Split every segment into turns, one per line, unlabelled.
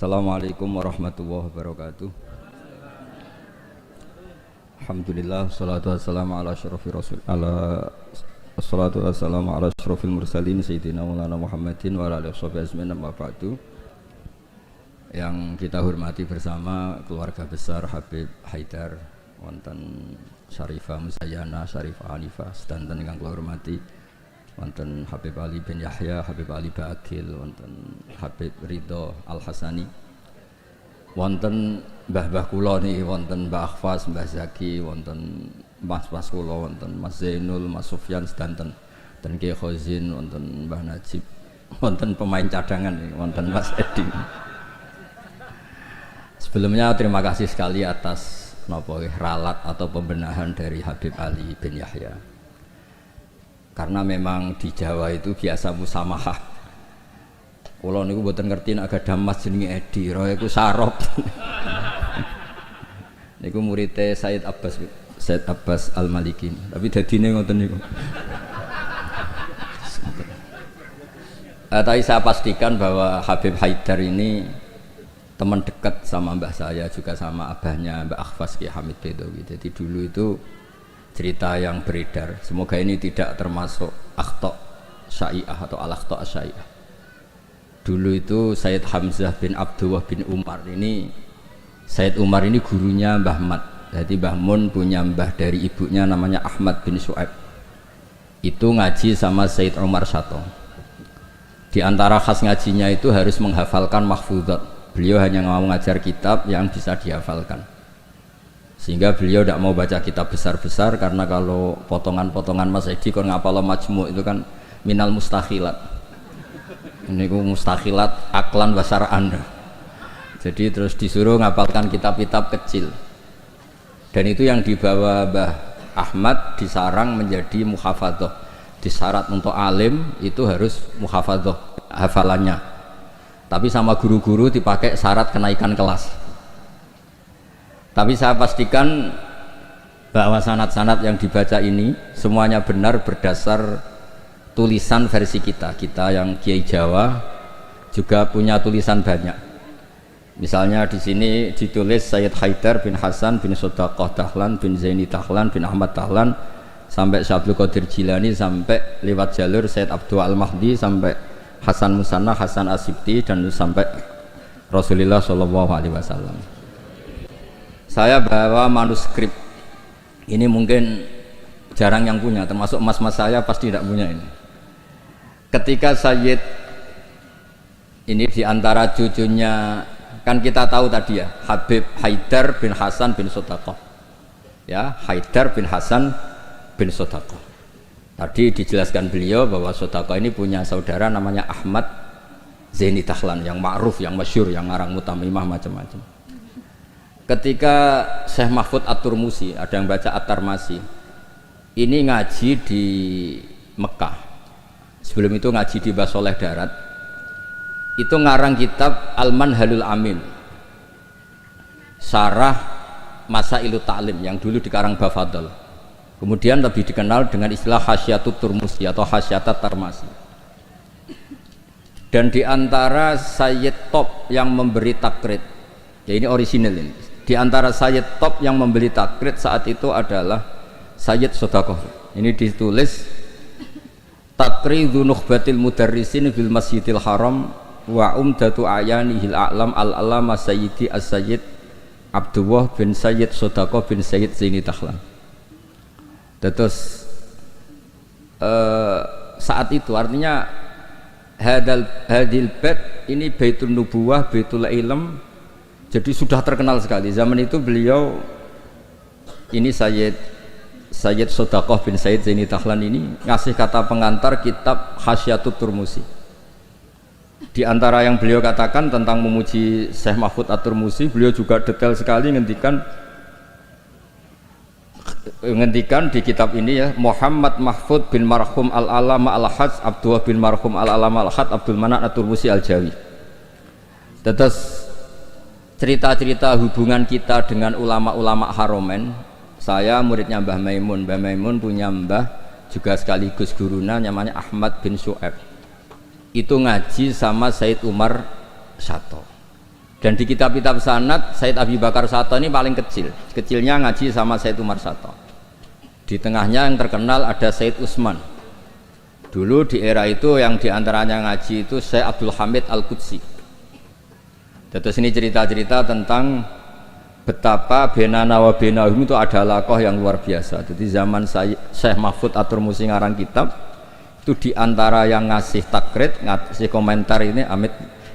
Assalamualaikum warahmatullahi wabarakatuh. Alhamdulillah, salatu wassalamu ala asyrafir rasul ala assalatu wassalamu ala asyrafil mursalin sayyidina maulana Muhammadin wa ala alihi washabihi ajmain amma ba'du. Yang kita hormati bersama keluarga besar Habib Haidar wonten Syarifah Musayyana, Syarifah Hanifah, sedanten ingkang kula hormati wonten Habib Ali bin Yahya, Habib Ali Ba'akil, wonten Habib Ridho Al-Hasani, wonten mbah-mbah kula niki, wonten Mbah Akhfas, Mbah Zaki, wonten mas-mas kula, wonten Mas Zainul, Mas Sufyan sedanten, dan Kiai Khozin, wonten Mbah Najib, wonten pemain cadangan niki, wonten Mas Edi. Sebelumnya terima kasih sekali atas ralat atau pembenahan dari Habib Ali bin Yahya. Karena memang di Jawa itu biasa musamahah. Kula niku mboten ngerti nek gadah mas jenenge Edi, roe iku sarop. Niku muridé Said Abbas Al-Maliki. Tapi dadine ngoten niku. Tapi saya pastikan bahwa Habib Haidar ini teman dekat sama mbah saya, juga sama abahnya Mbak Akhfas Ki Hamid Bedowi. Jadi dulu itu cerita yang beredar, semoga ini tidak termasuk akhta' sya'i'ah atau al-akhta' sya'i'ah. Dulu itu Sayyid Hamzah bin Abdullah bin Umar ini, Sayyid Umar ini gurunya Mbah Mat. Jadi Mbah Mun punya mbah dari ibunya namanya Ahmad bin Su'aib. Itu ngaji sama Sayyid Umar Sato. Di antara khas ngajinya itu harus menghafalkan mahfudzat. Beliau hanya mau ngajar kitab yang bisa dihafalkan. Sehingga beliau tidak mau baca kitab besar-besar, karena kalau potongan-potongan Mas Edi kon ngapal majmu' itu kan minal mustakhilat. Ini ku mustakhilat aklan basar Anda. Jadi terus disuruh ngapalkan kitab-kitab kecil. Dan itu yang dibawa Mbah Ahmad disarang menjadi muhafadzah. Disyarat untuk alim itu harus muhafadzah hafalannya. Tapi sama guru-guru dipakai syarat kenaikan kelas. Tapi saya pastikan bahwa sanad-sanad yang dibaca ini semuanya benar berdasar tulisan versi kita. Kita yang Kiai Jawa juga punya tulisan banyak. Misalnya di sini ditulis Sayyid Haidar bin Hasan bin Sodaqah Dahlan bin Zaini Dahlan bin Ahmad Dahlan sampai Syabdul Qadir Jilani, sampai lewat jalur Sayyid Abdul Al-Mahdi, sampai Hasan Musanna, Hasan Asibti, dan sampai Rasulullah SAW. Saya bawa manuskrip ini, mungkin jarang yang punya, termasuk mas-mas saya pasti tidak punya ini. Ketika Sayyid ini diantara cucunya, kan kita tahu tadi ya, Habib Haidar bin Hasan bin Sodaqah, ya, Haidar bin Hasan bin Sodaqah. Tadi dijelaskan beliau bahwa Sodaqah ini punya saudara namanya Ahmad Zaini Dahlan, yang ma'ruf, yang masyhur, yang ngarang mutamimah macam-macam. Ketika Syekh Mahfud At-Turmusi, ada yang baca At-Tarmasi, ini ngaji di Mekah, sebelum itu ngaji di Basoleh Darat, itu ngarang kitab Al-Manhalul Amin, Syarah Masailut Ta'lim, yang dulu dikarang Bafadl, kemudian lebih dikenal dengan istilah Hasyatut Turmusi atau Hasyatat Tarmasi. Dan diantara Sayyid top yang memberi takrid, ya ini orisinal ini, di antara Sayyid top yang membeli takrid saat itu adalah Sayyid Sodaqah. Ini ditulis Takridhu Nukhbatil Mudarrisin bil Masjidil Haram wa umdatu ayanihil a'lam al-alama Sayyidi as-Sayyid Abdullah bin Sayyid Sodaqah bin Sayyid Zaini Dahlan. Terus saat itu artinya hadil bait ini Baitul Nubuwah, Baitul Ilm, jadi sudah terkenal sekali. Zaman itu beliau ini Sayyid Sodaqah bin Sayyid Zaini Dahlan ini ngasih kata pengantar kitab Hasyatut Turmusi. Di antara yang beliau katakan tentang memuji Syekh Mahfud At-Turmusi, beliau juga detail sekali ngendikan di kitab ini ya, Muhammad Mahfud bin Marhum Al-Alama Al-Hajj Abdullah bin Marhum Al-Alama Al-Hajj Abdul Manan At-Turmusi Al-Jawi. Terus cerita-cerita hubungan kita dengan ulama-ulama Haromen, saya muridnya Mbah Maimun. Mbah Maimun punya mbah juga sekaligus guruna namanya Ahmad bin Su'aib. Itu ngaji sama Sayyid Umar Sato. Dan di kitab-kitab sanad Said Abi Bakar Sato ini paling kecil. Kecilnya ngaji sama Said Umar Sato. Di tengahnya yang terkenal ada Said Utsman. Dulu di era itu yang diantaranya ngaji itu Syekh Abdul Hamid Al-Qudsi. Terus ini cerita-cerita tentang betapa benana wa benahum itu ada lakoh yang luar biasa. Jadi zaman Syekh Mahfud At-Turmusi ngarang kitab itu diantara yang ngasih takrid, ngasih komentar ini Amit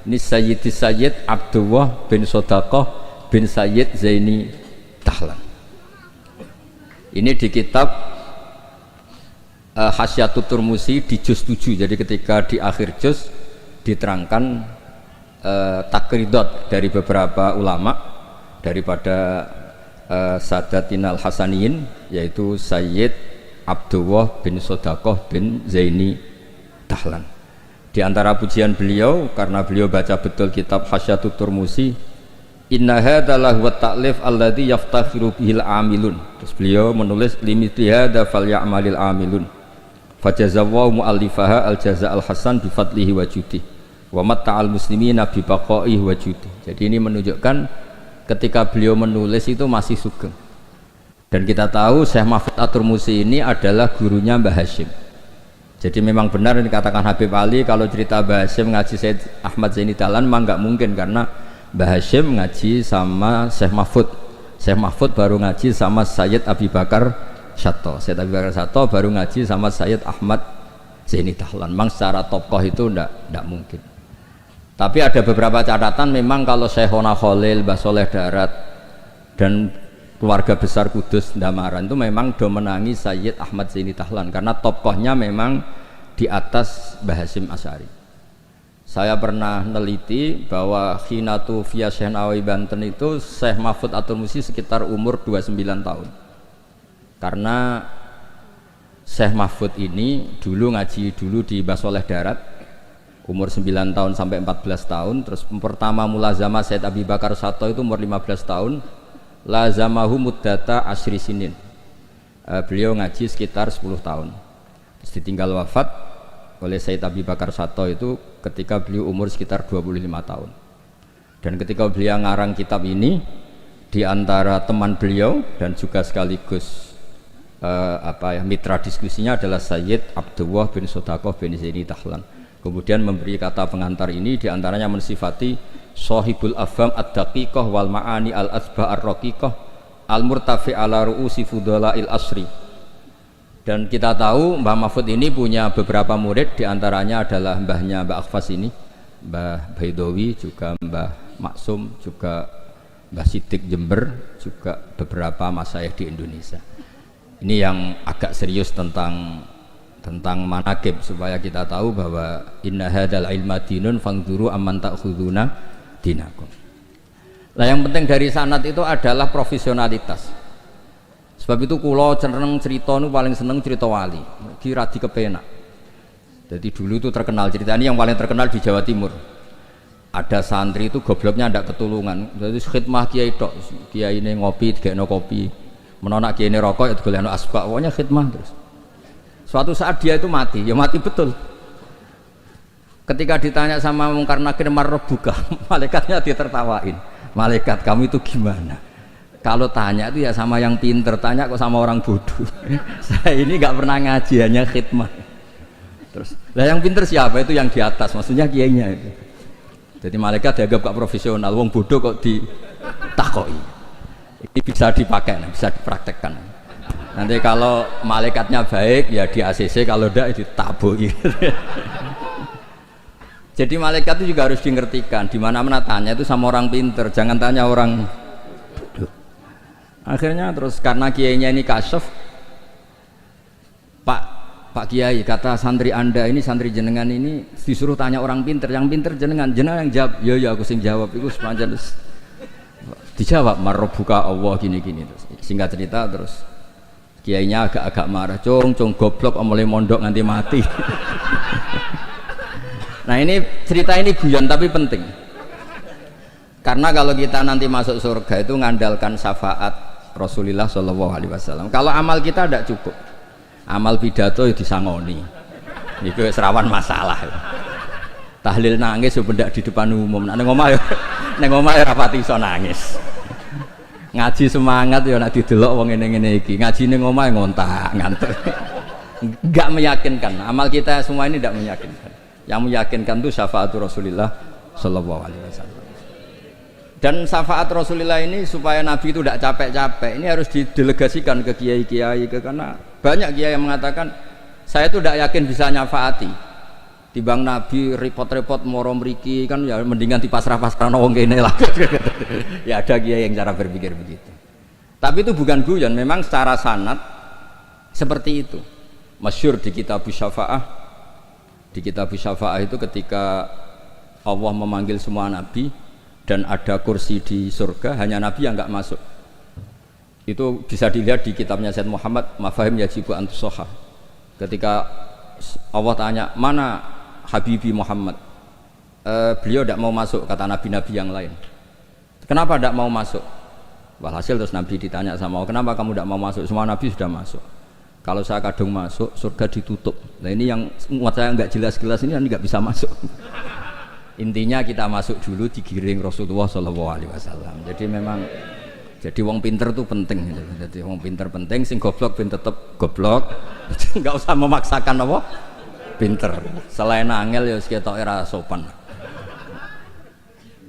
ini Sayyid Abdullah bin Sodaqah bin Sayyid Zaini Dahlan. Ini di kitab Hasyatut Turmusi di juz 7. Jadi ketika di akhir juz diterangkan takridot dari beberapa ulama daripada Sadatinal Hasaniyin, yaitu Sayyid Abdullah bin Sodaqah bin Zaini Dahlan. Di antara pujian beliau, karena beliau baca betul kitab Hasyatut Turmusi, inna hadza lahu ta'lif alladzi yaftakhiru bihil amilun. Terus beliau menulis limithli hadza falyamalil amilun. Fajazallahu mu'allifaha al-jaza al-hasan bifadlihi wa judih wa matta'al muslimina bi baqaihi wa judih. Jadi ini menunjukkan ketika beliau menulis itu masih sugeng. Dan kita tahu Syekh Mahfud At-Turmusi ini adalah gurunya Mbah Hashim. Jadi memang benar yang dikatakan Habib Ali, kalau cerita Mbah Hashim ngaji Said Ahmad Zaini Dahlan memang enggak mungkin, karena Mbah Hashim ngaji sama Syekh Mahfud. Syekh Mahfud baru ngaji sama Sayyid Abi Bakar Sato. Sayyid Abi Bakar Sato baru ngaji sama Sayyid Ahmad Zaini Dahlan. Memang secara tokoh itu enggak mungkin. Tapi ada beberapa catatan memang kalau Syekhona Khalil, Mbah Soleh Darat dan keluarga besar Kudus Ndamaran itu memang domenangi Sayyid Ahmad Zaini Dahlan, karena tokohnya memang di atas Mbah Hasyim Asy'ari. Saya pernah neliti bahwa Khinatu via Syekh Nawawi Banten itu Syekh Mahfud At-Turmusi sekitar umur 29 tahun. Karena Syekh Mahfud ini dulu ngaji di Mbah Soleh Darat umur 9 tahun sampai 14 tahun. Terus pertama mulazamah Said Abi Bakar Sato itu umur 15 tahun. Lazamahu muddata asri sinin. Beliau ngaji sekitar 10 tahun. Terus ditinggal wafat oleh Said Abi Bakar Sato itu ketika beliau umur sekitar 25 tahun. Dan ketika beliau ngarang kitab ini, di antara teman beliau dan juga sekaligus mitra diskusinya adalah Sayyid Abdullah bin Sodaqah bin Zaini Dahlan. Kemudian memberi kata pengantar ini, di antaranya mensifati Shahibul Afham ad-daqiqah wal ma'ani al-asbah ar-raqiqah al-murtafi ala ru'usi fudala'il asri. Dan kita tahu Mbah Mahfud ini punya beberapa murid, di antaranya adalah mbahnya Mbah Akhfas ini, Mbah Baidowi, juga Mbah Maksum, juga Mbah Sidik Jember, juga beberapa masyayikh di Indonesia. Ini yang agak serius tentang manaqib, supaya kita tahu bahwa inna hadzal ilma dinun fangduru amman ta'khuduna dinakum. Nah, yang penting dari sanad itu adalah profesionalitas. Sebab itu kula cenderung cerita nu paling seneng cerita wali, kira di kepenak. Jadi dulu itu terkenal cerita ini, yang paling terkenal di Jawa Timur. Ada santri itu gobloknya ndak ketulungan. Jadi khidmah kiai tok, kiai ini ngopi, digekno kopi. Menonak kiai ini rokok, ya digolekno asbak, pokoknya khidmah terus. Suatu saat dia itu mati, ya mati betul. Ketika ditanya sama Mungkar Nakir marrobuka, malaikatnya ditertawain. Malaikat, kamu itu gimana? Kalau tanya itu ya sama yang pinter, tanya kok sama orang bodoh. Saya ini nggak pernah ngaji, hanya khidmah. Terus, lah yang pinter siapa? Itu yang di atas, maksudnya kiainya itu. Jadi malaikat dianggap gak profesional, wong bodoh kok ditakoi. Ini bisa dipakai, bisa dipraktekkan. Nanti kalau malaikatnya baik ya di ACC, kalau tidak ditabui. Jadi malaikat itu juga harus dimengertikan. Di mana-mana tanya itu sama orang pinter, jangan tanya orang bodoh. Akhirnya terus karena kiainya ini kasyaf, Pak Kiai, kata santri Anda ini, santri jenengan ini disuruh tanya orang pinter, yang pinter jenengan yang jawab. Ya aku sing jawab itu sepanjang terus dijawab marrobuka Allah gini-gini. Terus singkat cerita terus kiainya agak-agak marah, cong goblok omole mondok nganti mati. Nah, ini cerita ini guyon tapi penting, karena kalau kita nanti masuk surga itu ngandalkan syafaat Rasulullah SAW. Kalau amal kita tidak cukup, amal pidato ya disangoni, itu serawan masalah. Tahlil nangis ya benda di depan umum, nanti ngomong ya Ning omahe ra pati iso nangis. Ngaji semangat ya nek didelok wong ngene-ngene iki. Ngaji ning omahe ngontak, ngantuk. Enggak meyakinkan. Amal kita semua ini tidak meyakinkan. Yang meyakinkan itu syafaat Rasulullah sallallahu alaihi wasallam. Dan syafaat Rasulullah ini supaya Nabi itu tidak capek-capek, ini harus didelegasikan ke kiai-kiai, karena banyak kiai yang mengatakan saya itu tidak yakin bisa nyafaati. Timbang Nabi repot-repot moro mriki kan ya mendingan dipasrah-pasrah wong kene lah. Ya ada kiai yang cara berpikir begitu. Tapi itu bukan guyon, memang secara sanad seperti itu. Masyhur di kitab Syafaah. Di kitab Syafaah itu ketika Allah memanggil semua nabi dan ada kursi di surga, hanya Nabi yang enggak masuk. Itu bisa dilihat di kitabnya Sayyid Muhammad Mafahim Yajibu Antusoha. Ketika Allah tanya, mana Habibi Muhammad? Beliau tidak mau masuk, kata nabi-nabi yang lain. Kenapa tidak mau masuk? Walhasil terus Nabi ditanya sama Allah, kenapa kamu tidak mau masuk? Semua nabi sudah masuk. Kalau saya kadung masuk, surga ditutup. Nah ini yang muat saya nggak jelas-jelas ini nggak bisa masuk. Intinya kita masuk dulu digiring Rasulullah SAW. Jadi memang jadi wong pinter tuh penting. Jadi wong pinter penting, sing goblok ben tetep goblok. Enggak usah memaksakan apa pinter. Selain angel ya ketoke ra sopan.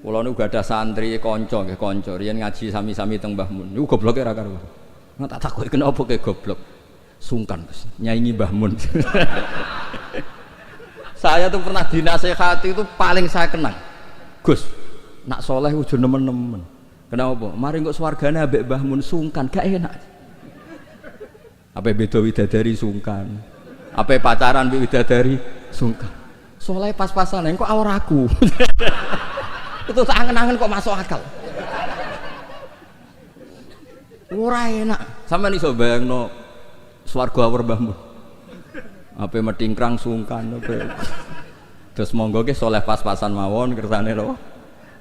Kula niku gadah santri kanca nggih kanca riyen ngaji sami-sami teng Mbah Mun. Niku gobloke ra karuan. Nggak tak takoki kenapa ke goblok. Sungkan Gus, nyaingi Mbah Mun. Saya tuh pernah dinasehati itu paling saya kenang. Gus, nak soleh udah nemen-nemen. Kenapa? Mari kok swargane ambek Mbah Mun sungkan, gak enak. Apa beda widadari sungkan? Apa pacaran mbek widadari sungkan? Soleh pas-pasan kok awor aku. Itu tak angen-angen kok masuk akal. Ora enak. Sampeyan iso bayangno swarga awor Mbah Mun. Apa metingkrang sungkan apa. Terus monggo ke soleh pas-pasan mawon kersane lho.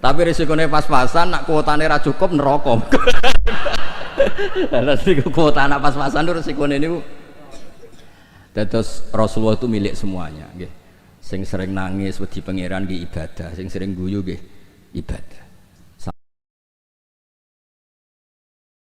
Tapi risikone pas-pasan nak kuotane ra cukup neraka. Lah risiko kuota nak pas-pasan itu risikone niku. Terus Rasulullah itu milik semuanya nggih. Sing sering nangis wedi pangeran nggih ibadah, sing sering guyu nggih ibadah.